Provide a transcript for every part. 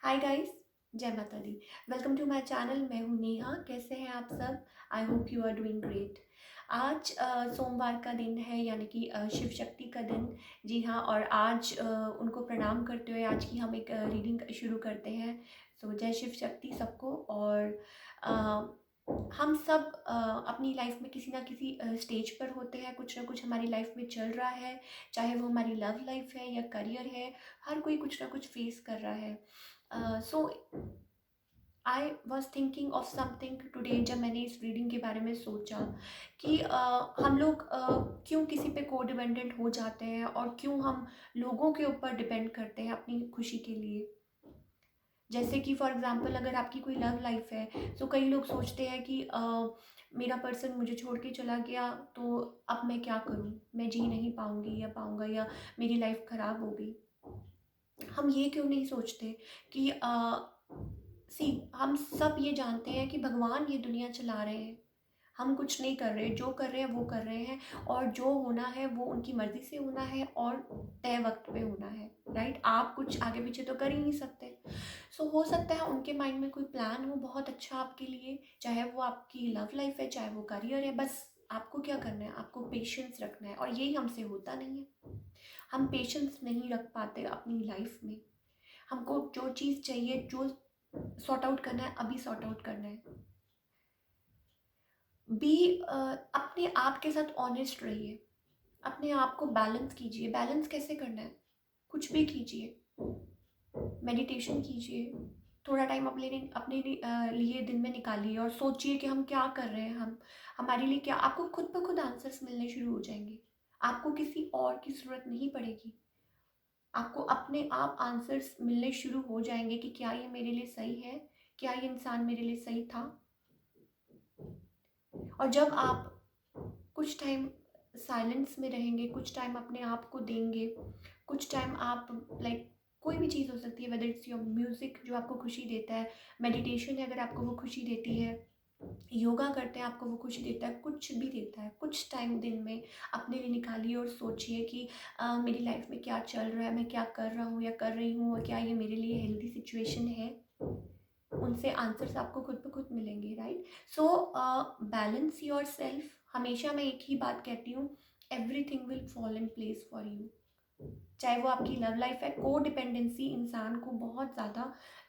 हाय guys, जय माता दी। Welcome to my channel. मैं हूँ नेहा। कैसे हैं आप सब? I hope you are doing great. आज सोमवार का दिन है, यानी कि शिव शक्ति का दिन। जी हाँ, और आज उनको प्रणाम करते हुए आज की हम एक रीडिंग शुरू करते हैं। सो जय शिव शक्ति सबको। और अ, हम सब अपनी लाइफ में किसी ना किसी स्टेज पर होते हैं। कुछ ना कुछ हमारी लाइफ में चल रहा है, चाहे वो हमारी लव लाइफ है या करियर है। हर कोई कुछ ना कुछ फेस कर रहा है। So I was thinking of something today, जब मैंने इस रीडिंग के बारे में सोचा कि हम लोग क्यों किसी पे को डिपेंडेंट हो जाते हैं और क्यों हम लोगों के ऊपर डिपेंड करते हैं अपनी खुशी के लिए। जैसे कि फॉर एग्जांपल, अगर आपकी कोई लव लाइफ है तो कई लोग सोचते हैं कि मेरा पर्सन मुझे छोड़ के चला गया तो अब मैं क्या करूं, मैं जी नहीं पाऊंगी या पाऊंगा, या मेरी लाइफ ख़राब हो गई। हम ये क्यों नहीं सोचते कि सी हम सब ये जानते हैं कि भगवान ये दुनिया चला रहे हैं। हम कुछ नहीं कर रहे, जो कर रहे हैं वो कर रहे हैं, और जो होना है वो उनकी मर्ज़ी से होना है और तय वक्त पे होना है। राइट? आप कुछ आगे पीछे तो कर ही नहीं सकते। सो हो सकता है उनके माइंड में कोई प्लान हो बहुत अच्छा आपके लिए, चाहे वो आपकी लव लाइफ है, चाहे वो करियर है। बस आपको क्या करना है, आपको पेशेंस रखना है, और यही हमसे होता नहीं है। हम पेशेंस नहीं रख पाते अपनी लाइफ में। हमको जो चीज़ चाहिए, जो सॉर्ट आउट करना है, अभी सॉर्ट आउट करना है। बी अपने आप के साथ ऑनेस्ट रहिए। अपने आप को बैलेंस कीजिए। बैलेंस कैसे करना है? कुछ भी कीजिए। मेडिटेशन कीजिए। थोड़ा टाइम लिए दिन में निकालिए और सोचिए कि हम क्या कर रहे हैं। हम हमारे लिए क्या, आपको खुद ब खुद आंसर्स मिलने शुरू हो जाएंगे। आपको किसी और की ज़रूरत नहीं पड़ेगी। आपको अपने आप आंसर्स मिलने शुरू हो जाएंगे कि क्या ये मेरे लिए सही है, क्या ये इंसान मेरे लिए सही था। और जब आप कुछ टाइम साइलेंस में रहेंगे, कुछ टाइम अपने आप को देंगे, कुछ टाइम आप कोई भी चीज़ हो सकती है, वेदर इट्स योर म्यूज़िक जो आपको खुशी देता है, मेडिटेशन है अगर आपको वो खुशी देती है, योगा करते हैं आपको वो खुशी देता है, कुछ भी देता है, कुछ टाइम दिन में अपने लिए निकालिए और सोचिए कि मेरी लाइफ में क्या चल रहा है, मैं क्या कर रहा हूँ या कर रही हूँ, और क्या ये मेरे लिए हेल्दी सिचुएशन है। उनसे आंसर्स आपको खुद ब खुद मिलेंगे। Right? So balance your self. हमेशा मैं एक ही बात कहती हूँ, everything will fall in place for you. चाहे वो आपकी लव लाइफ है, को डिपेंडेंसी इंसान को बहुत ज़्यादा,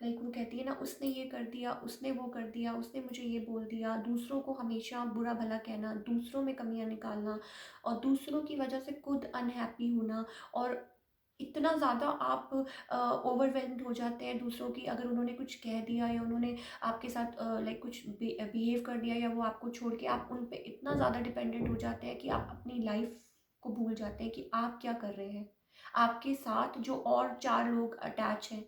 वो कहती है ना, उसने ये कर दिया, उसने वो कर दिया, उसने मुझे ये बोल दिया, दूसरों को हमेशा बुरा भला कहना, दूसरों में कमियां निकालना, और दूसरों की वजह से खुद अनहैप्पी होना। और इतना ज़्यादा आप ओवरवेलम्ड हो जाते हैं दूसरों की, अगर उन्होंने कुछ कह दिया या उन्होंने आपके साथ कुछ बिहेव कर दिया, या वो आपको छोड़ के, आप उन पे इतना ज़्यादा डिपेंडेंट हो जाते हैं कि आप अपनी लाइफ को भूल जाते हैं कि आप क्या कर रहे हैं। आपके साथ जो और 4 लोग अटैच हैं,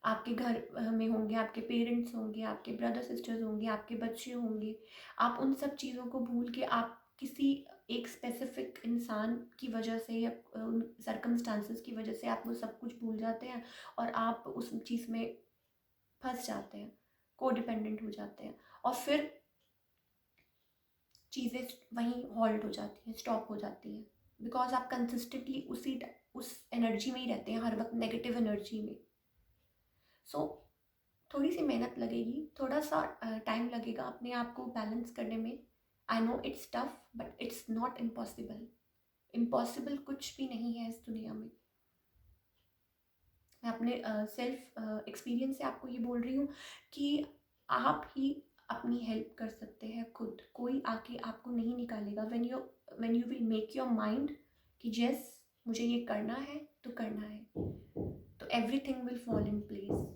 आपके घर में होंगे, आपके पेरेंट्स होंगे, आपके ब्रदर सिस्टर्स होंगे, आपके बच्चे होंगे। आप उन सब चीज़ों को भूल के आप किसी एक स्पेसिफिक इंसान की वजह से या उन सर्कमस्टांसेस की वजह से आप वो सब कुछ भूल जाते हैं, और आप उस चीज़ में फंस जाते हैं, को डिपेंडेंट हो जाते हैं, और फिर चीज़ें वहीं हॉल्ट हो जाती हैं, स्टॉप हो जाती हैं। बिकॉज आप कंसिस्टेंटली उस एनर्जी में ही रहते हैं, हर वक्त नेगेटिव एनर्जी में। सो थोड़ी सी मेहनत लगेगी, थोड़ा सा टाइम लगेगा अपने आप को बैलेंस करने में। I know it's tough, but it's not impossible. Impossible कुछ भी नहीं है इस दुनिया में। मैं अपने सेल्फ एक्सपीरियंस से आपको ये बोल रही हूँ कि आप ही अपनी हेल्प कर सकते हैं खुद। कोई आके आपको नहीं निकालेगा। When you will make your mind कि यस, मुझे ये करना है तो करना है, तो everything will fall in place.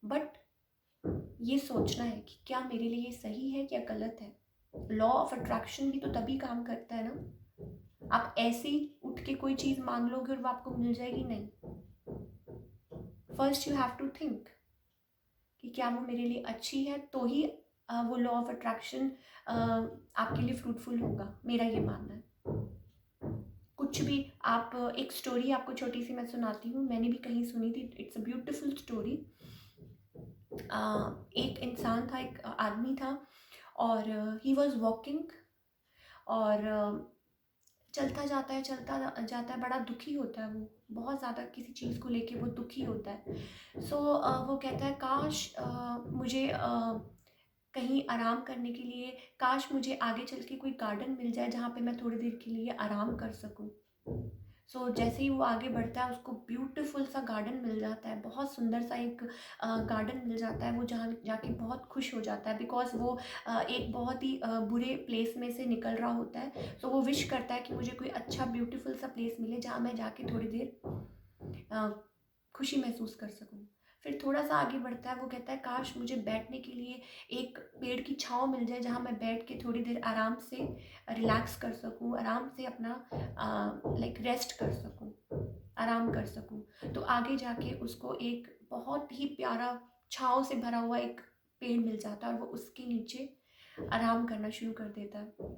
But ये सोचना है कि क्या मेरे लिए ये सही है या गलत है। लॉ ऑफ अट्रैक्शन भी तो तभी काम करता है ना। आप ऐसे ही उठ के कोई चीज़ मांग लोगे और वो आपको मिल जाएगी? नहीं। First you have to think कि क्या वो मेरे लिए अच्छी है, तो ही वो लॉ ऑफ अट्रैक्शन आपके लिए फ्रूटफुल होगा। मेरा ये मानना है। कुछ भी आप एक स्टोरी आपको छोटी सी मैं सुनाती हूँ, मैंने भी कहीं सुनी थी। It's a beautiful story. एक इंसान था, एक आदमी था, और ही वॉज वॉकिंग, और चलता जाता है, चलता जाता है, बड़ा दुखी होता है वो। बहुत ज़्यादा किसी चीज़ को लेके वो दुखी होता है। सो वो कहता है काश मुझे कहीं आराम करने के लिए, काश मुझे आगे चल के कोई गार्डन मिल जाए जहाँ पे मैं थोड़ी देर के लिए आराम कर सकूँ। सो जैसे ही वो आगे बढ़ता है उसको ब्यूटीफुल सा गार्डन मिल जाता है, बहुत सुंदर सा एक गार्डन मिल जाता है। वो जहाँ जाके बहुत खुश हो जाता है, बिकॉज़ वो एक बहुत ही बुरे प्लेस में से निकल रहा होता है। सो वो विश करता है कि मुझे कोई अच्छा ब्यूटीफुल सा प्लेस मिले जहाँ मैं जाके थोड़ी देर खुशी महसूस कर सकूँ। फिर थोड़ा-सा आगे बढ़ता है, वो कहता है काश मुझे बैठने के लिए एक पेड़ की छाँव मिल जाए जहाँ मैं बैठ के थोड़ी देर आराम से रिलैक्स कर सकूँ, आराम से अपना लाइक रेस्ट कर सकूँ, आराम कर सकूँ। तो आगे जाके उसको एक बहुत ही प्यारा छाँव से भरा हुआ एक पेड़ मिल जाता है और वो उसके नीचे आराम करना शुरू कर देता है।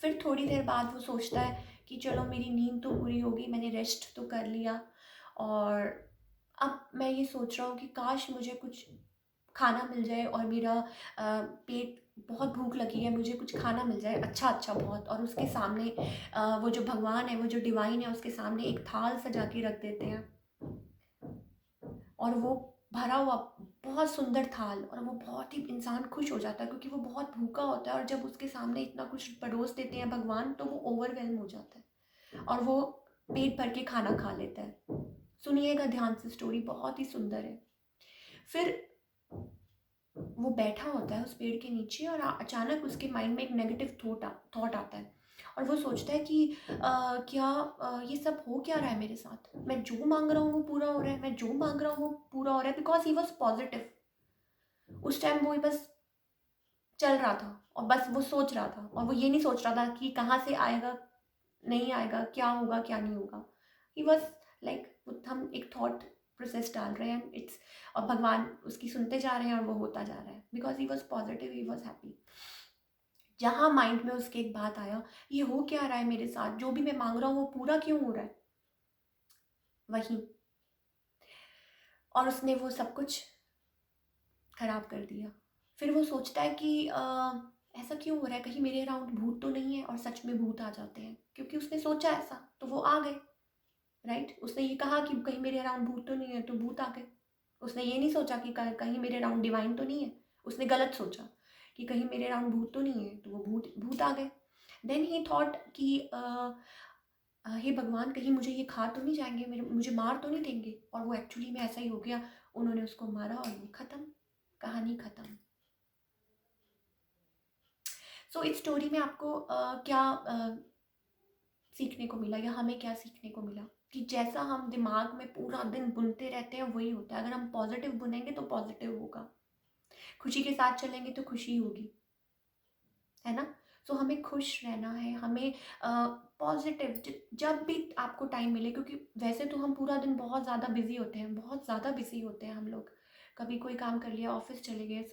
फिर थोड़ी देर बाद वो सोचता है कि चलो मेरी नींद तो पूरी हो गई, मैंने रेस्ट तो कर लिया और अब मैं ये सोच रहा हूँ कि काश मुझे कुछ खाना मिल जाए और मेरा पेट बहुत भूख लगी है, मुझे कुछ खाना मिल जाए अच्छा-अच्छा बहुत। और उसके सामने वो जो भगवान है, वो जो डिवाइन है, उसके सामने एक थाल सजा के रख देते हैं और वो भरा हुआ बहुत सुंदर थाल, और वो बहुत ही इंसान खुश हो जाता है क्योंकि वो बहुत भूखा होता है और जब उसके सामने इतना कुछ परोस देते हैं भगवान तो वो ओवरवेल्म हो जाता है और वो पेट भर के खाना खा लेता है। सुनिएगा ध्यान से, स्टोरी बहुत ही सुंदर है। फिर वो बैठा होता है उस पेड़ के नीचे और अचानक उसके माइंड में एक नेगेटिव थॉट आता है और वो सोचता है कि क्या ये सब हो क्या रहा है मेरे साथ, मैं जो मांग रहा हूँ वो पूरा हो रहा है, मैं जो मांग रहा हूँ वो पूरा हो रहा है, बिकॉज ही वॉज पॉजिटिव। उस टाइम वो बस चल रहा था और बस वो सोच रहा था और वो ये नहीं सोच रहा था कि कहाँ से आएगा, नहीं आएगा, क्या होगा क्या नहीं होगा। ही वॉज लाइक हम एक थॉट प्रोसेस डाल रहे हैं, इट्स और भगवान उसकी सुनते जा रहे हैं और वो होता जा रहा है because he was positive, he was happy. जहाँ माइंड में उसके एक बात आया, ये हो क्या रहा है मेरे साथ, जो भी मैं मांग रहा हूँ वो पूरा क्यों हो रहा है, वहीं, और उसने वो सब कुछ खराब कर दिया। फिर वो सोचता है कि ऐसा क्यों हो रहा है, कहीं मेरे अराउंड भूत तो नहीं है, और सच में भूत आ जाते हैं क्योंकि उसने सोचा ऐसा तो वो आ गए। राइट, उसने ये कहा कि कहीं मेरे अराउंड भूत तो नहीं है तो भूत आ गए। उसने ये नहीं सोचा कि कहीं मेरे अराउंड डिवाइन तो नहीं है, उसने गलत सोचा कि कहीं मेरे अराउंड भूत तो नहीं है तो वो भूत भूत आ गए। देन ही थॉट कि हे भगवान, कहीं मुझे ये खा तो नहीं जाएंगे, मेरे मुझे मार तो नहीं देंगे, और वो एक्चुअली में ऐसा ही हो गया। उन्होंने उसको मारा और वो ख़त्म, कहानी ख़त्म। सो इस स्टोरी में आपको क्या सीखने को मिला, या हमें क्या सीखने को मिला कि जैसा हम दिमाग में पूरा दिन बुनते रहते हैं वही होता है। अगर हम पॉजिटिव बुनेंगे तो पॉजिटिव होगा, खुशी के साथ चलेंगे तो खुशी होगी, है ना। सो हमें खुश रहना है, हमें पॉजिटिव जब भी आपको टाइम मिले, क्योंकि वैसे तो हम पूरा दिन बहुत ज़्यादा बिजी होते हैं, बहुत ज़्यादा बिजी होते हैं हम लोग। कभी कोई काम कर लिया, ऑफिस चले गए,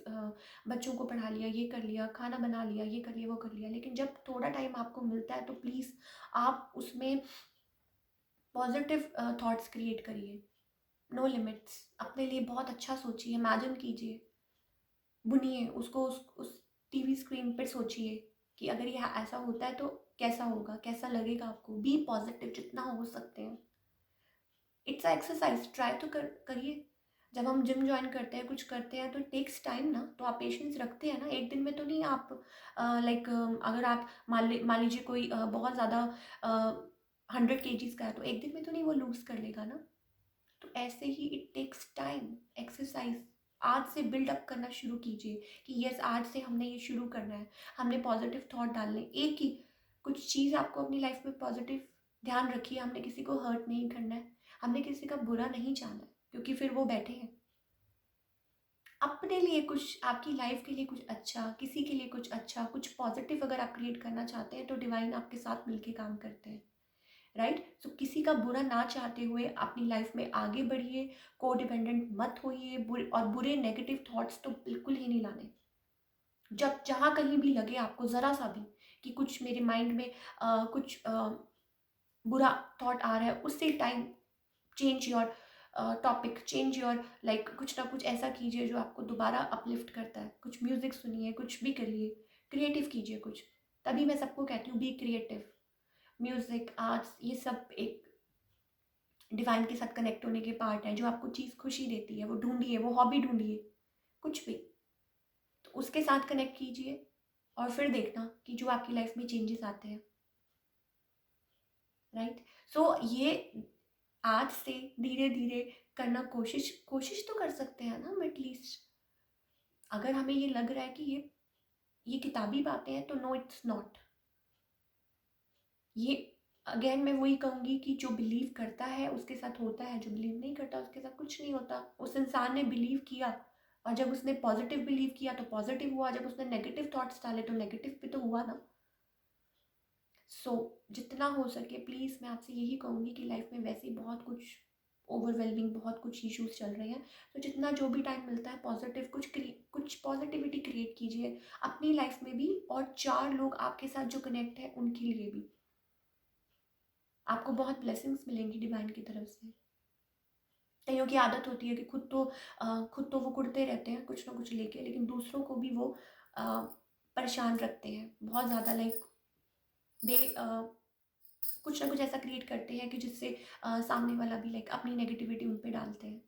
बच्चों को पढ़ा लिया, ये कर लिया, खाना बना लिया, ये कर लिया वो कर लिया, लेकिन जब थोड़ा टाइम आपको मिलता है तो प्लीज़ आप उसमें पॉजिटिव थॉट्स क्रिएट करिए। नो लिमिट्स, अपने लिए बहुत अच्छा सोचिए, इमेजिन कीजिए, बुनिए उसको, उस टीवी स्क्रीन पर सोचिए कि अगर ये ऐसा होता है तो कैसा होगा, कैसा लगेगा आपको। बी पॉजिटिव जितना हो सकते हैं। इट्स अ एक्सरसाइज, ट्राई तो करिए। जब हम जिम ज्वाइन करते हैं, कुछ करते हैं तो टेक्स टाइम ना, तो आप पेशेंस रखते हैं ना, एक दिन में तो नहीं आप लाइक अगर आप मान लीजिए कोई बहुत ज़्यादा 100 kgs का है तो एक दिन में तो नहीं वो लूज़ कर लेगा ना। तो ऐसे ही इट टेक्स टाइम, एक्सरसाइज आज से बिल्ड अप करना शुरू कीजिए कि यस आज से हमने ये शुरू करना है, हमने पॉजिटिव थॉट डालने, एक ही कुछ चीज़ आपको अपनी लाइफ में पॉजिटिव, ध्यान रखिए हमने किसी को हर्ट नहीं करना है, हमने किसी का बुरा नहीं चाहना है, क्योंकि फिर वो बैठे हैं। अपने लिए कुछ, आपकी लाइफ के लिए कुछ अच्छा, किसी के लिए कुछ अच्छा, कुछ पॉजिटिव अगर आप क्रिएट करना चाहते हैं तो डिवाइन आपके साथ मिलके काम करते हैं। राइट, सो किसी का बुरा ना चाहते हुए अपनी लाइफ में आगे बढ़िए, को डिपेंडेंट मत होइए, और बुरे नेगेटिव थॉट्स तो बिल्कुल ही नहीं लाने। जब जहाँ कहीं भी लगे आपको ज़रा सा भी कि कुछ मेरे माइंड में कुछ बुरा थॉट आ रहा है, उससे time change your topic, change your like कुछ ना कुछ ऐसा कीजिए जो आपको दोबारा अपलिफ्ट करता है। कुछ म्यूज़िक सुनिए, कुछ भी करिए, क्रिएटिव कीजिए कुछ। तभी मैं सबको कहती हूँ बी क्रिएटिव। म्यूज़िक, आर्ट्स, ये सब एक डिवाइन के साथ कनेक्ट होने के पार्ट हैं, जो आपको चीज़ खुशी देती है, वो ढूंढिए, वो हॉबी ढूंढिए, कुछ भी, तो उसके साथ कनेक्ट कीजिए और फिर देखना कि जो आपकी लाइफ में चेंजेस आते हैं। राइट। सो ये आज से धीरे धीरे करना, कोशिश कोशिश तो कर सकते हैं ना हम एटलीस्ट। अगर हमें ये लग रहा है कि ये किताबी बातें हैं, तो नो, इट्स नॉट। ये अगेन मैं वही कहूँगी कि जो बिलीव करता है उसके साथ होता है, जो बिलीव नहीं करता उसके साथ कुछ नहीं होता। उस इंसान ने बिलीव किया, और जब उसने पॉजिटिव बिलीव किया तो पॉजिटिव हुआ, जब उसने नेगेटिव थॉट्स डाले तो नेगेटिव भी तो हुआ ना। सो जितना हो सके प्लीज़ मैं आपसे यही कहूँगी कि लाइफ में वैसे ही बहुत कुछ ओवरवेलमिंग, बहुत कुछ इश्यूज चल रहे हैं, तो जितना जो भी टाइम मिलता है पॉजिटिव कुछ पॉजिटिविटी क्रिएट कीजिए अपनी लाइफ में भी, और 4 लोग आपके साथ जो कनेक्ट है उनके लिए भी। आपको बहुत ब्लेसिंग्स मिलेंगी डिवाइन की तरफ से। कईयों की आदत होती है कि खुद तो वो कुड़ते रहते हैं कुछ ना कुछ लेके, लेकिन दूसरों को भी वो अ, परेशान रखते हैं बहुत ज़्यादा। लाइक दे कुछ ना कुछ ऐसा क्रिएट करते हैं कि जिससे सामने वाला भी लाइक अपनी नेगेटिविटी उन पे डालते हैं।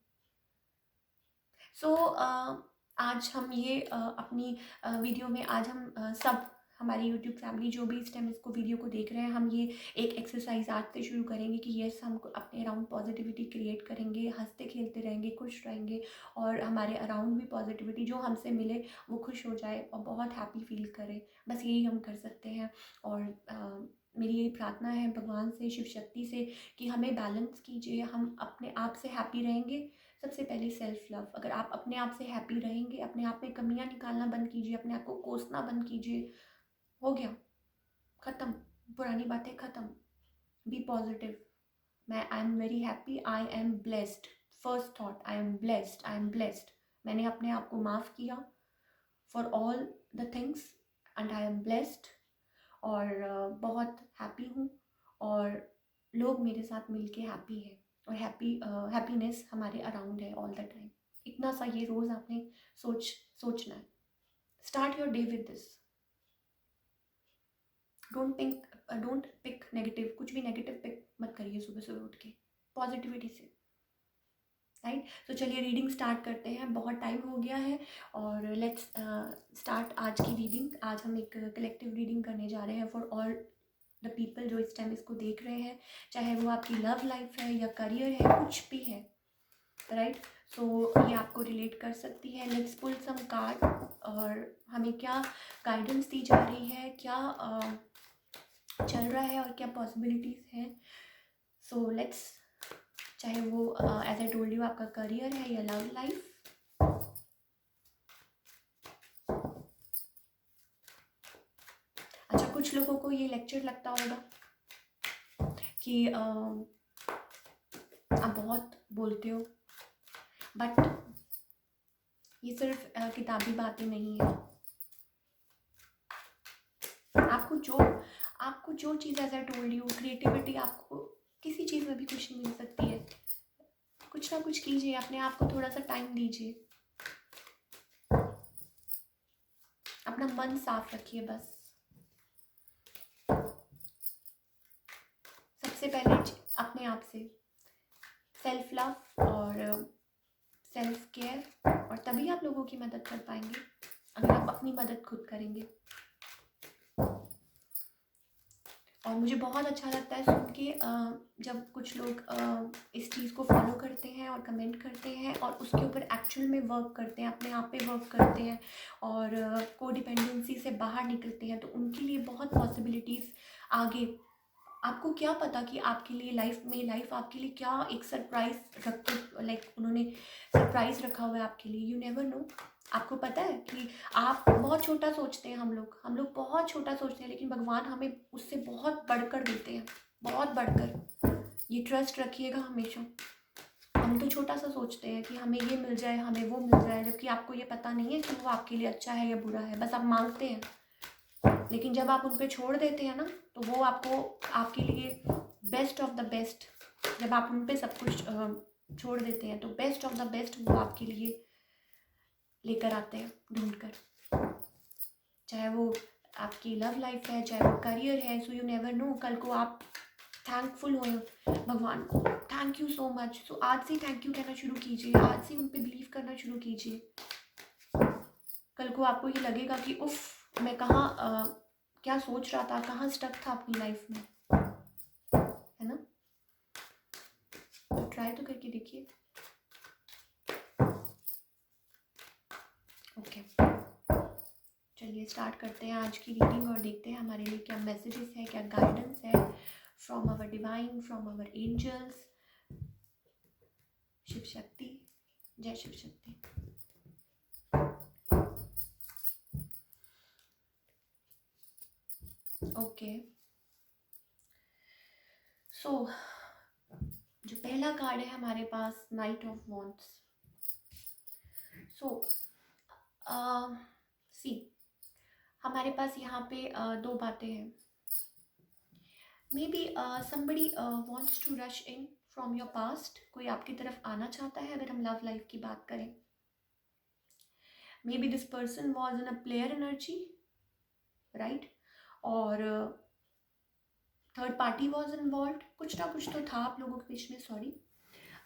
सो आज हम ये अपनी वीडियो में आज हम सब हमारी यूट्यूब फैमिली जो भी इस टाइम इसको वीडियो को देख रहे हैं, हम ये एक एक्सरसाइज आज से शुरू करेंगे कि यस, हम अपने अराउंड पॉजिटिविटी क्रिएट करेंगे, हंसते खेलते रहेंगे, खुश रहेंगे, और हमारे अराउंड भी पॉजिटिविटी जो हमसे मिले वो खुश हो जाए और बहुत हैप्पी फील करे। बस यही हम कर सकते हैं। और मेरी यही प्रार्थना है भगवान से, शिव शक्ति से, कि हमें बैलेंस कीजिए, हम अपने आप से हैप्पी रहेंगे। सबसे पहले सेल्फ लव। अगर आप अपने आप से हैप्पी रहेंगे, अपने आप में कमियां निकालना बंद कीजिए, अपने आप को कोसना बंद कीजिए, हो गया, ख़त्म, पुरानी बातें ख़त्म। Be positive. I am very happy, I am blessed. First thought, I am blessed, I am blessed. मैंने अपने आप को माफ़ किया for all the things, and I am blessed. और बहुत हैप्पी हूँ, और लोग मेरे साथ मिलके हैप्पी है, और हैप्पीनेस हमारे अराउंड है ऑल द टाइम। इतना सा ये रोज़ आपने सोचना है। Start your day with this. Don't pick negative, कुछ भी नेगेटिव पिक मत करिए सुबह सुबह उठ के, पॉजिटिविटी से। राइट। तो चलिए रीडिंग स्टार्ट करते हैं, बहुत टाइम हो गया है, और लेट्स स्टार्ट आज की रीडिंग। आज हम एक कलेक्टिव रीडिंग करने जा रहे हैं फॉर ऑल द पीपल जो इस टाइम इसको देख रहे हैं, चाहे वो आपकी लव लाइफ है या करियर है, कुछ भी है। राइट। सो ये आपको रिलेट कर सकती है। लेट्स पुल सम कार्ड, और हमें क्या गाइडेंस दी जा रही है, क्या चल रहा है, और क्या पॉसिबिलिटीज़ हैं। सो लेट्स, चाहे वो एज आई टोल्ड यू आपका करियर है या लव लाइफ। अच्छा, कुछ लोगों को ये लेक्चर लगता होगा कि आप बहुत बोलते हो, बट ये सिर्फ किताबी बातें नहीं है। आपको जो चीज़ as I told you, creativity, आपको किसी चीज़ में भी खुशी मिल सकती है। कुछ ना कुछ कीजिए, अपने आप को थोड़ा सा टाइम दीजिए, अपना मन साफ रखिए बस। सबसे पहले अपने आप से सेल्फ लव और सेल्फ केयर, और तभी आप लोगों की मदद कर पाएंगे अगर आप अपनी मदद खुद करेंगे। और मुझे बहुत अच्छा लगता है सुन के जब कुछ लोग इस चीज़ को फॉलो करते हैं और कमेंट करते हैं और उसके ऊपर एक्चुअल में वर्क करते हैं, अपने आप पे वर्क करते हैं, और कोडिपेंडेंसी से बाहर निकलते हैं, तो उनके लिए बहुत पॉसिबिलिटीज़ आगे। आपको क्या पता कि आपके लिए लाइफ आपके लिए क्या एक सरप्राइज रख के, लाइक उन्होंने सरप्राइज रखा हुआ है आपके लिए। You never know. आपको पता है कि आप बहुत छोटा सोचते हैं, हम लोग बहुत छोटा सोचते हैं, लेकिन भगवान हमें उससे बहुत बढ़कर देते हैं, बहुत बढ़कर। ये ट्रस्ट रखिएगा हमेशा। हम तो छोटा सा सोचते हैं कि हमें ये मिल जाए, हमें वो मिल जाए, जबकि आपको ये पता नहीं है कि वो आपके लिए अच्छा है या बुरा है, बस आप मांगते हैं। लेकिन जब आप उन पर छोड़ देते हैं ना, तो वो आपके लिए बेस्ट ऑफ द बेस्ट, जब आप उन पर सब कुछ छोड़ देते हैं, तो बेस्ट ऑफ द बेस्ट वो आपके लिए लेकर आते हैं ढूंढ कर। चाहे वो आपकी लव लाइफ है, चाहे वो करियर है। सो यू नेवर नो, कल को आप थैंकफुल हो भगवान को, थैंक यू सो मच। तो आज से थैंक यू कहना शुरू कीजिए, आज से उन पे बिलीव करना शुरू कीजिए। कल को आपको ये लगेगा कि उफ, मैं कहाँ क्या सोच रहा था, कहाँ स्टक था अपनी लाइफ में, है ना। तो ट्राई तो करके देखिए। ओके, चलिए स्टार्ट करते हैं आज की रीडिंग और देखते हैं हमारे लिए क्या मैसेजेस है, क्या गाइडेंस है from our divine, from our angels. Shiv Shakti, जय शिव शक्ति। ओके, सो जो पहला कार्ड है हमारे पास, knight of wands. So see, हमारे पास यहाँ पे दो बातें हैं। Maybe somebody wants to rush in from your past. कोई आपकी तरफ आना चाहता है अगर हम लव लाइफ की बात करें। May be this person was in a player energy, right, और थर्ड पार्टी वॉज इन्वॉल्व। कुछ ना कुछ तो था आप लोगों के बीच में, सॉरी,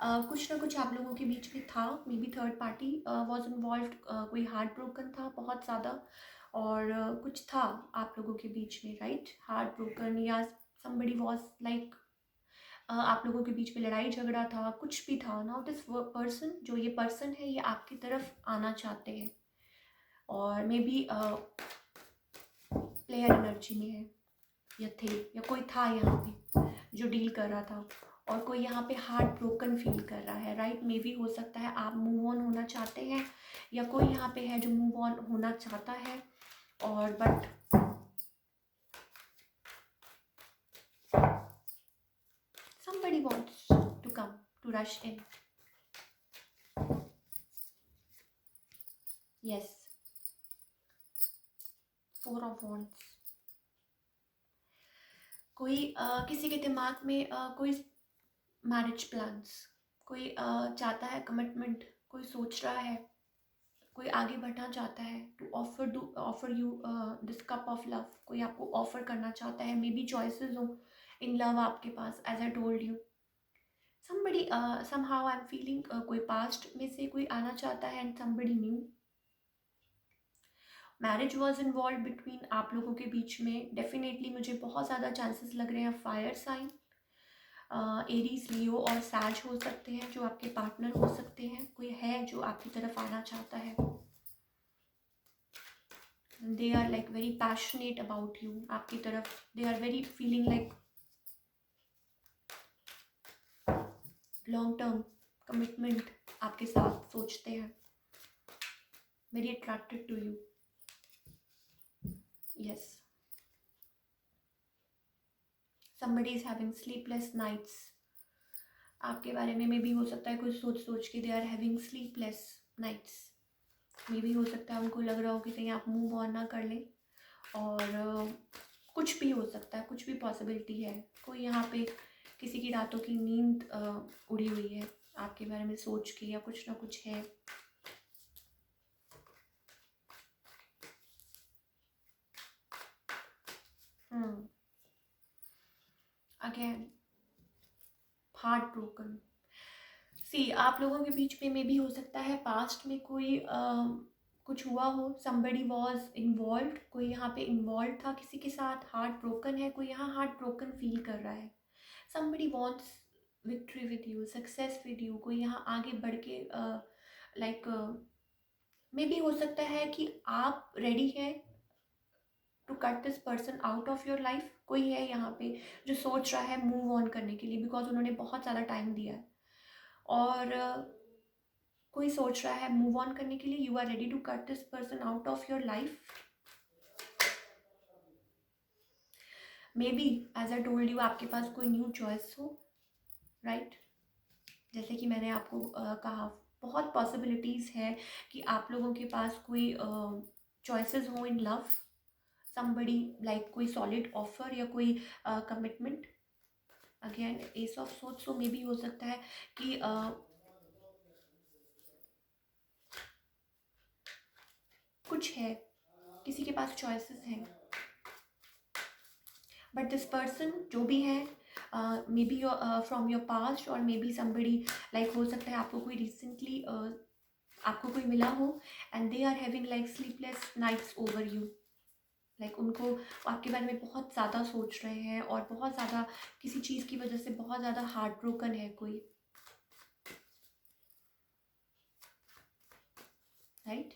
कुछ ना कुछ आप लोगों के बीच में था। May be third party was involve, कोई हार्ट ब्रोकन था बहुत ज़्यादा, और कुछ था आप लोगों के बीच में, राइट, हार्ट ब्रोकन, या समबडी वॉज लाइक आप लोगों के बीच में लड़ाई झगड़ा था, कुछ भी था। नाउ दिस पर्सन, जो ये पर्सन है, ये आपकी तरफ आना चाहते हैं और मे बी प्लेयर एनर्जी में है, या थे, या कोई था यहाँ पे जो डील कर रहा था, और कोई यहाँ पे हार्ट ब्रोकन फील कर रहा है, राइट। मे बी हो सकता है आप मूव ऑन होना चाहते हैं, या कोई यहाँ पे है जो मूव ऑन होना चाहता है, और but somebody wants to come to rush in. Yes, Four of Wands. कोई किसी के दिमाग में कोई मैरिज प्लान्स, कोई चाहता है कमिटमेंट, कोई सोच रहा है, कोई आगे बढ़ना चाहता है, to offer you this cup of love. कोई आपको ऑफर करना चाहता है, मे बी चॉइसेस हो इन लव आपके पास, as I told you. somebody somehow I'm feeling कोई पास्ट में से कोई आना चाहता है, and somebody new. Marriage was involve between आप लोगों के बीच में। डेफिनेटली मुझे बहुत ज़्यादा चांसेस लग रहे हैं फायर साइन, एरीज, लियो और सैज हो सकते हैं जो आपके पार्टनर हो सकते हैं। कोई है जो आपकी तरफ आना चाहता है, they are like very passionate about you, आपकी तरफ they are very feeling like long term commitment आपके साथ सोचते हैं, very attracted to you. Yes, somebody is having sleepless nights। आपके बारे में भी हो सकता है कोई सोच सोच के they are having sleepless nights. मे भी हो सकता है उनको लग रहा हो कि कहीं आप मूव ऑन ना कर लें, और कुछ भी हो सकता है, कुछ भी पॉसिबिलिटी है। कोई यहाँ पे किसी की रातों की नींद उड़ी हुई है आपके बारे में सोच के, या कुछ ना कुछ है। Again heart broken. सी, आप लोगों के बीच में भी हो सकता है पास्ट में कोई कुछ हुआ हो, somebody was involved, कोई यहाँ पे इन्वॉल्व था किसी के साथ, हार्ट ब्रोकन है, कोई यहाँ हार्ट ब्रोकन फील कर रहा है। somebody wants victory with you, success with you, कोई यहाँ आगे बढ़ के लाइक मे बी हो सकता है कि आप रेडी हैं to cut this person out of your life. कोई है यहाँ पे जो सोच रहा है मूव ऑन करने के लिए, बिकॉज उन्होंने बहुत ज़्यादा टाइम दिया है, और कोई सोच रहा है मूव ऑन करने के लिए। You are ready to cut this person out of your life. Maybe as I told you, आपके पास कोई न्यू चॉइस हो, राइट। जैसे कि मैंने आपको कहा, बहुत पॉसिबिलिटीज़ है कि आप लोगों के पास कोई चॉइसेस हो इन लव। somebody लाइक कोई सॉलिड ऑफर या कोई commitment. Again ace of swords, so maybe हो सकता है कि कुछ है, किसी के पास चॉइसेस हैं, बट दिस पर्सन जो भी है may be from your past, और मे बी समबडी लाइक हो सकता है आपको कोई रिसेंटली आपको कोई मिला हो and they are having like sleepless nights over you. Like उनको आपके बारे में बहुत ज़्यादा सोच रहे हैं और बहुत ज़्यादा किसी चीज़ की वजह से बहुत ज़्यादा हार्ट ब्रोकन है कोई, राइट।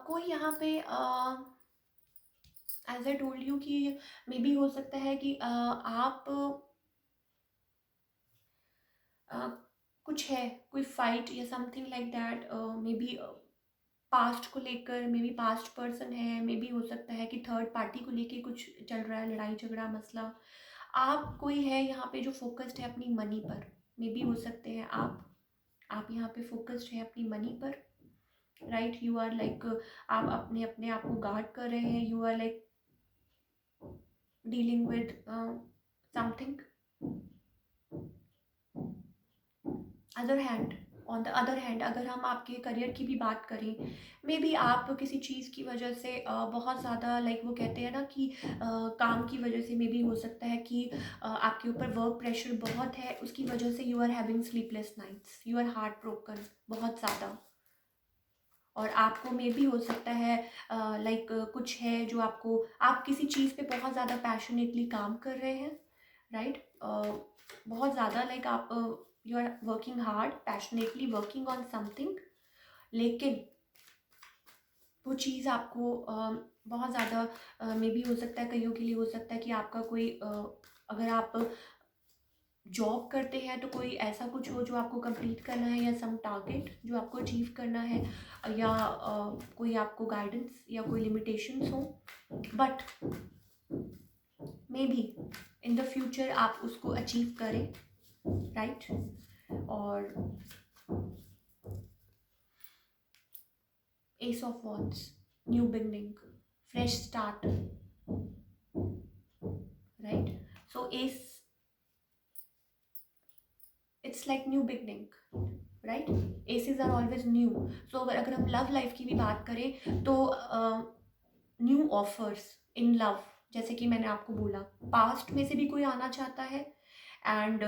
कोई यहाँ पे एज आई टोल्ड यू कि मे बी हो सकता है कि आप कुछ है, कोई फाइट या something like that, may be past को लेकर, मे बी पास्ट पर्सन है, मे बी हो सकता है कि थर्ड पार्टी को लेके कुछ चल रहा है, लड़ाई झगड़ा मसला। आप कोई है यहाँ पे जो फोकस्ड है अपनी मनी पर, मे बी हो सकते हैं आप यहाँ पे फोकस्ड है अपनी मनी पर, राइट। यू आर लाइक आप अपने अपने आप को गार्ड कर रहे हैं, you are like dealing with something. Other hand on the other hand अगर हम आपके करियर की भी बात करें, मे बी आप किसी चीज़ की वजह से बहुत ज़्यादा लाइक वो कहते हैं ना कि काम की वजह से मे बी हो सकता है कि आपके ऊपर वर्क प्रेशर बहुत है, उसकी वजह से you are having sleepless nights, you are heart broken बहुत ज़्यादा। और आपको मे भी हो सकता है लाइक कुछ है जो आपको, आप किसी चीज़ पे बहुत ज़्यादा पैशनेटली काम कर रहे हैं, राइट। बहुत ज़्यादा लाइक आप you are working hard, passionately working on something, लेकिन वो चीज़ आपको बहुत ज़्यादा मे भी हो सकता है, कईयों के लिए हो सकता है कि आपका कोई अगर आप जॉब करते हैं तो कोई ऐसा कुछ हो जो आपको कंप्लीट करना है, या सम टारगेट जो आपको अचीव करना है, या कोई आपको गाइडेंस या कोई लिमिटेशंस हो, but maybe in the future आप उसको अचीव करें, राइट। और ace of wands, new beginning, fresh start, right. So ace, it's like new beginning, right. Aces are always new. सो अगर हम लव लाइफ की भी बात करें तो न्यू ऑफर्स इन लव, जैसे कि मैंने आपको बोला पास्ट में से भी कोई आना चाहता है एंड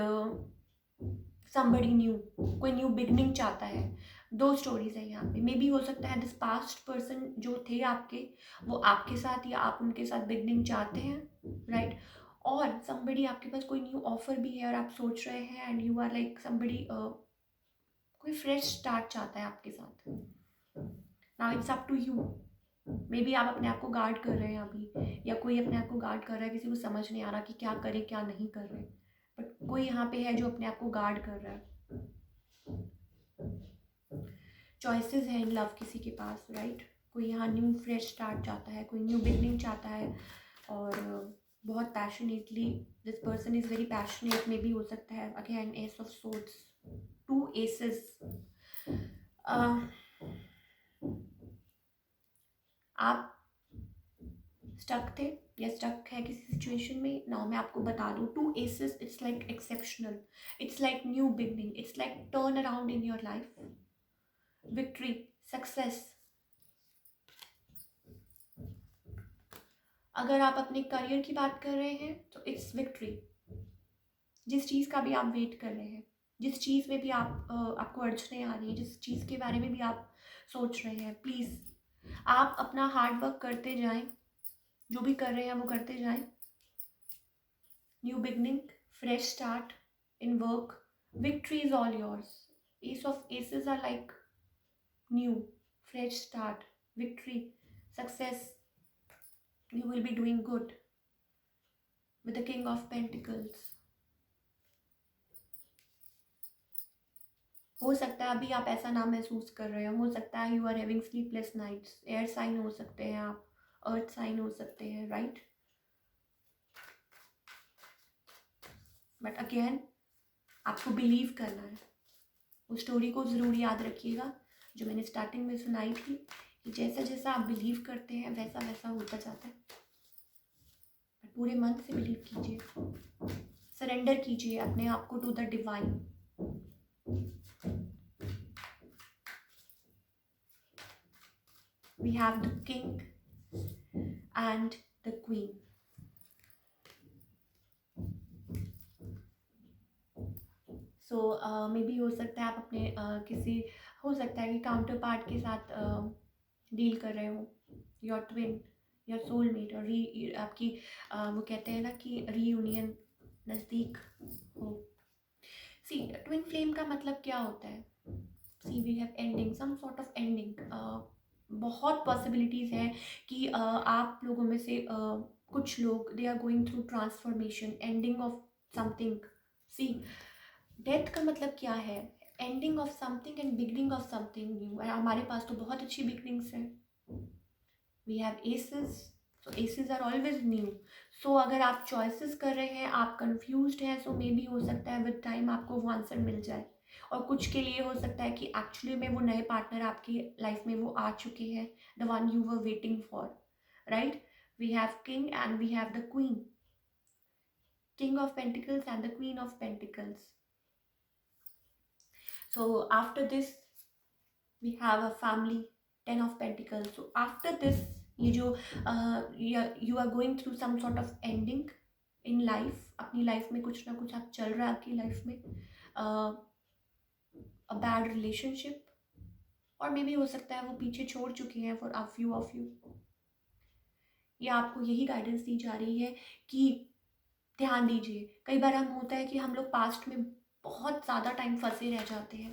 समबडी न्यू, कोई न्यू बिगनिंग चाहता है। दो स्टोरीज है यहाँ पे, मे बी हो सकता है दिस पास्ट पर्सन जो थे आपके, वो आपके साथ या आप उनके साथ बिगनिंग चाहते हैं, राइट। और समबडी आपके पास कोई न्यू ऑफर भी है और आप सोच रहे हैं and you are like somebody कोई फ्रेश स्टार्ट चाहता है आपके साथ। Now it's up to you, maybe आप अपने आप को गार्ड कर रहे हैं अभी, या कोई अपने आप को गार्ड कर रहा है, किसी को समझ नहीं आ रहा कि क्या करे क्या नहीं कर रहे, बट कोई यहाँ पे है जो अपने आप को गार्ड कर रहा है। चॉइसेस है इन लव किसी के पास, राइट। कोई यहाँ न्यू फ्रेश स्टार्ट चाहता है, कोई न्यू बिगनिंग चाहता है, और बहुत passionately this person is very passionate, maybe हो सकता है again ace of swords, two aces. आप स्टक थे या स्टक है किसी सिचुएशन में, नाउ मैं आपको बता दूं two aces, it's like exceptional, it's like new beginning, it's like turn around in your life, victory, success. अगर आप अपने करियर की बात कर रहे हैं तो इट्स विक्ट्री, जिस चीज़ का भी आप वेट कर रहे हैं, जिस चीज़ में भी आपको अड़चने आ रही है, जिस चीज़ के बारे में भी आप सोच रहे हैं, प्लीज़ आप अपना हार्ड वर्क करते जाएं, जो भी कर रहे हैं वो करते जाएं। New beginning, fresh start in work, victory is all yours. Ace of aces are like new, fresh start, victory, success. You will be doing good with the king of pentacles. हो सकता है अभी आप ऐसा ना महसूस कर रहे हो सकता है you are having sleepless nights, air sign हो सकते हैं आप, अर्थ साइन हो सकते हैं, राइट। बट अगेन आपको बिलीव करना है, उस स्टोरी को ज़रूर याद रखिएगा जो मैंने स्टार्टिंग में सुनाई थी, कि जैसा जैसा आप बिलीव करते हैं वैसा वैसा होता जाता है। बट पूरे मन से बिलीव कीजिए, सरेंडर कीजिए अपने आप को to the divine. We have the king and the queen. So maybe हो सकता है आप अपने किसी, हो सकता है कि काउंटर पार्ट के साथ डील कर रहे हो, योर ट्विन, योर सोलमेट, और आपकी वो कहते हैं ना कि रीयूनियन नज़दीक हो। सी ट्विन फ्लेम का मतलब क्या होता है? See we have ending, some sort of ending. बहुत पॉसिबिलिटीज़ हैं कि आप लोगों में से कुछ लोग they are going through transformation, ending of something. See death का मतलब क्या है? Ending of something and beginning of something new. हमारे पास तो बहुत अच्छी बिगनिंग्स हैं। We have aces, so aces are always new. सो अगर आप चॉइसेस कर रहे हैं, आप कंफ्यूज्ड हैं, सो मे बी हो सकता है विद टाइम आपको वो आंसर मिल जाए। और कुछ के लिए हो सकता है कि एक्चुअली में वो नए पार्टनर आपकी लाइफ में वो आ चुके हैं, the one you were waiting for, right? We have king and we have the queen, king of pentacles and the queen of pentacles. So after this we have a family, 10 of pentacles. So after this, ये जो you are going through some sort of ending in life, अपनी life में कुछ ना कुछ आप चल रहा है आपकी लाइफ में, a bad relationship, और मे भी हो सकता है वो पीछे छोड़ चुके हैं for a few of you. या आपको यही गाइडेंस दी जा रही है कि ध्यान दीजिए। कई बार हम होता है कि हम लोग पास्ट में बहुत ज़्यादा टाइम फंसे रह जाते हैं,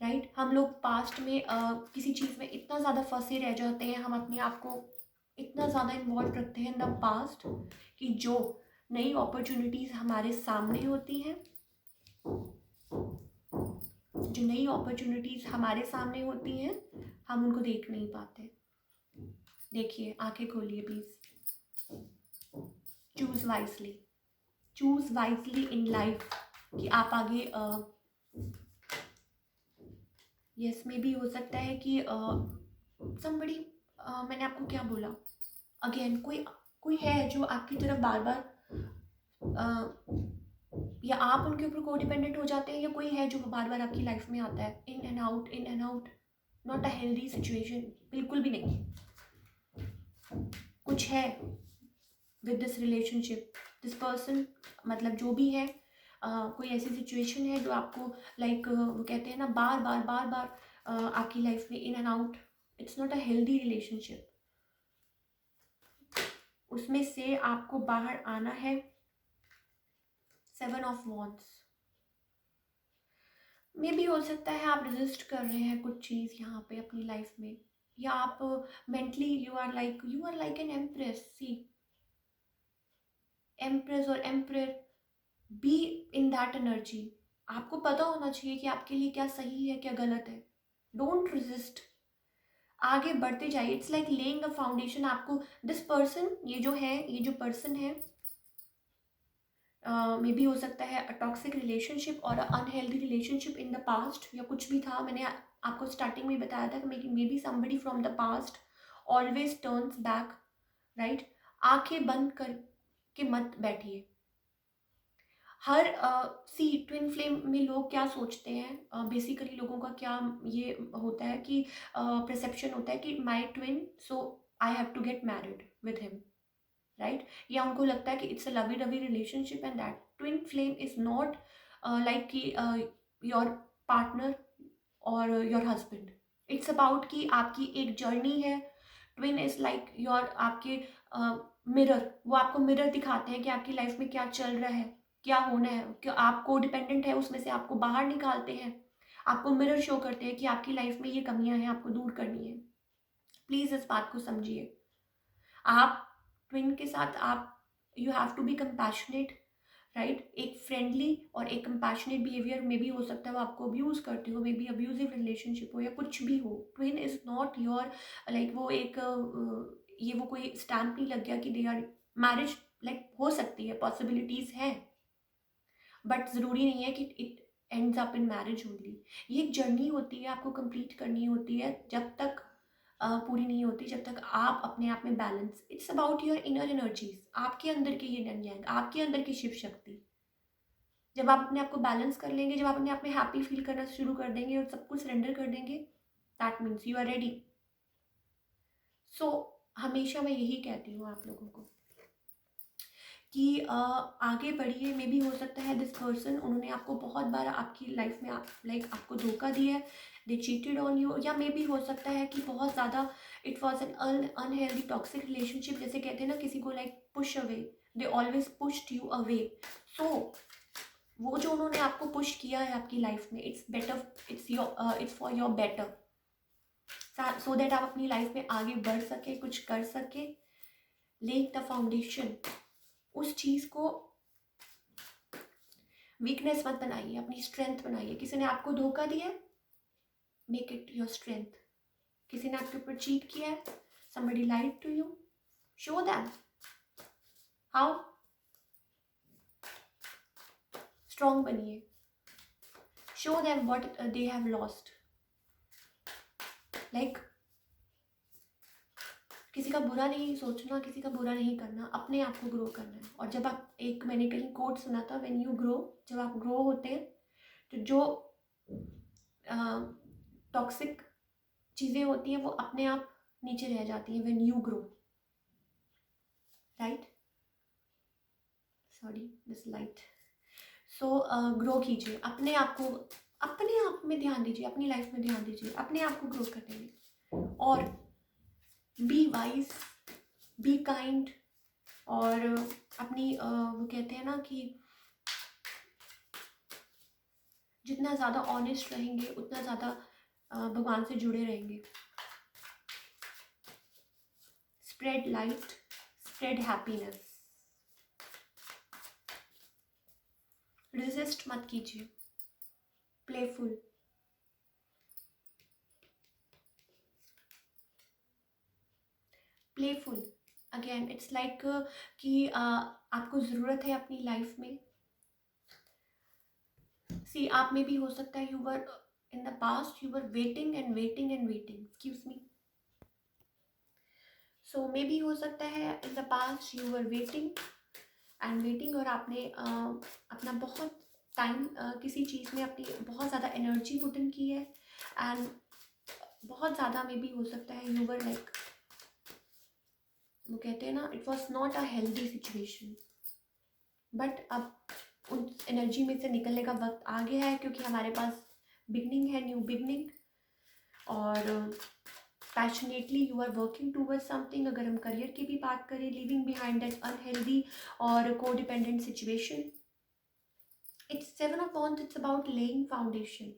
राइट? हम लोग पास्ट में किसी चीज़ में इतना ज़्यादा फंसे रह जाते हैं, हम अपने आप को इतना ज़्यादा इन्वॉल्व रखते हैं इन द पास्ट कि जो नई अपॉर्चुनिटीज़ हमारे सामने होती हैं, जो नई अपॉर्चुनिटीज़ हमारे सामने होती हैं, हम उनको देख नहीं पाते। देखिए, आंखें खोलिए please. Choose wisely, choose wisely in life कि आप आगे यस मे भी हो सकता है कि समबडी, मैंने आपको क्या बोला, अगेन कोई है जो आपकी तरफ बार बार या आप उनके ऊपर को डिपेंडेंट हो जाते हैं, या कोई है जो बार बार आपकी लाइफ में आता है, in and out, in and out. Not a healthy situation, बिल्कुल भी नहीं। कुछ है with this relationship, this person, मतलब जो भी है, कोई ऐसी सिचुएशन है जो आपको लाइक वो कहते हैं ना बार बार बार बार आपकी लाइफ में in and out. It's not a healthy relationship. उसमें से आपको बाहर आना है। 7 ऑफ वॉन्ड्स। मे भी हो सकता है आप रेजिस्ट कर रहे हैं कुछ चीज़ यहाँ पे अपनी लाइफ में, या आप mentally you are like an empress. See empress और emperor, be in that energy. आपको पता होना चाहिए कि आपके लिए क्या सही है क्या गलत है। डोंट रेजिस्ट, आगे बढ़ते जाइए। It's like laying a foundation. आपको दिस पर्सन, ये जो पर्सन है, मे भी हो सकता है अ टॉक्सिक रिलेशनशिप और unhealthy relationship in the past, या कुछ भी था। मैंने आपको स्टार्टिंग में बताया था कि may be somebody from the past always turns back, right? आंखें बंद करके मत बैठिए। हर सी ट्विन फ्लेम में लोग क्या सोचते हैं, बेसिकली लोगों का क्या ये होता है कि परसेप्शन होता है कि my twin, so I have to get married with him, right? या उनको लगता है कि it's a lovey dovey relationship, and that twin flame is not like कि योर पार्टनर और योर हस्बैंड। इट्स अबाउट कि आपकी एक जर्नी है। ट्विन इज लाइक योर, आपके मिरर, वो आपको मिरर दिखाते हैं कि आपकी लाइफ में क्या चल रहा है, क्या होना है, क्या आपको डिपेंडेंट है उसमें से आपको बाहर निकालते हैं, आपको मिरर शो करते हैं कि आपकी लाइफ में ये कमियां हैं, आपको दूर करनी है। प्लीज़ इस बात को समझिए। आप ट्विन के साथ आप, you have to be compassionate, right? एक फ्रेंडली और एक कंपैशनेट बिहेवियर में भी हो सकता है वो आपको अब्यूज़ करते हो, मे बी अब्यूजिव रिलेशनशिप हो या कुछ भी हो। Twin is not your like वो एक ये वो कोई स्टैम्प नहीं लग गया कि दे आर मैरिज। लाइक हो सकती है, पॉसिबिलिटीज़ हैं, बट ज़रूरी नहीं है कि it ends up in marriage only. ये एक जर्नी होती है, आपको कंप्लीट करनी होती है, जब तक पूरी नहीं होती, जब तक आप अपने आप में balance. It's about your inner energies, आपके अंदर की ये यंग यांग, आपके अंदर की शिव शक्ति। जब आप अपने आप को बैलेंस कर लेंगे, जब आप अपने आप में हैप्पी फील करना शुरू कर देंगे और सब कुछ सरेंडर कर देंगे, that means you are ready. So हमेशा मैं यही कहती हूँ आप लोगों को कि आगे बढ़िए। मे भी हो सकता है दिस पर्सन, उन्होंने आपको बहुत बार आपकी लाइफ में आपको धोखा दिया है, दे चीटेड ऑन यू, या मे भी हो सकता है कि बहुत ज़्यादा it was an unhealthy toxic relationship, जैसे कहते हैं ना किसी को push away, they always pushed you away. So वो जो उन्होंने आपको पुश किया है आपकी लाइफ में, it's better, it's for your better, so that आप अपनी लाइफ में आगे बढ़ सके, कुछ कर सके। लेक द फाउंडेशन, उस चीज़ को वीकनेस मत बनाइए, अपनी स्ट्रेंथ बनाइए। किसी ने आपको धोखा दिया है, मेक इट योर स्ट्रेंथ। किसी ने आपके ऊपर चीट किया है, somebody lied to you, show them how, strong बनिए, show them what they have lost। like किसी का बुरा नहीं सोचना, किसी का बुरा नहीं करना, अपने आप को ग्रो करना है। और जब आप, एक मैंने कहीं कोट सुना था, व्हेन यू ग्रो, जब आप ग्रो होते हैं तो जो टॉक्सिक चीज़ें होती हैं वो अपने आप नीचे रह जाती हैं, when you grow, right, sorry this light. So grow कीजिए, अपने आप को, अपने आप में ध्यान दीजिए, अपनी लाइफ में ध्यान दीजिए, अपने आप को ग्रो करने में। और बी वाइज, बी काइंड, और अपनी वो कहते हैं ना कि जितना ज़्यादा ऑनेस्ट रहेंगे उतना ज़्यादा भगवान से जुड़े रहेंगे। Spread light, spread happiness, resist मत कीजिए, playful, playful. Again it's like कि आपको ज़रूरत है अपनी लाइफ में। सी, आप में भी हो सकता है you were in the past, you were waiting and waiting and waiting, excuse me. So मे भी हो सकता है in the past you were waiting and waiting, और आपने अपना बहुत टाइम किसी चीज़ में अपनी बहुत ज़्यादा एनर्जी पुट इन की है, एंड बहुत ज़्यादा मे भी हो सकता है यू वर लाइक, वो कहते हैं ना, it was not a healthy situation. But अब उस एनर्जी में से निकलने का वक्त आ गया है, क्योंकि हमारे पास बिगनिंग है, न्यू बिगनिंग, और passionately you are working towards something. अगर हम करियर की भी बात करें, लिविंग बिहाइंड दैट अनहेल्दी और codependent situation. It's seven of wands, it's about laying foundation.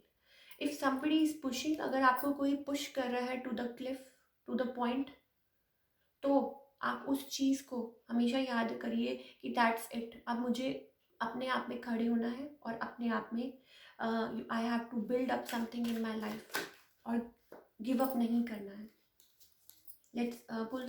If somebody is pushing, अगर आपको कोई पुश कर रहा है to the cliff, to the point, तो आप उस चीज़ को हमेशा याद करिए कि दैट्स इट, अब मुझे अपने आप में खड़े होना है, और अपने आप में I have to build up something in my life, और गिव अप नहीं करना है। लेट्स पुल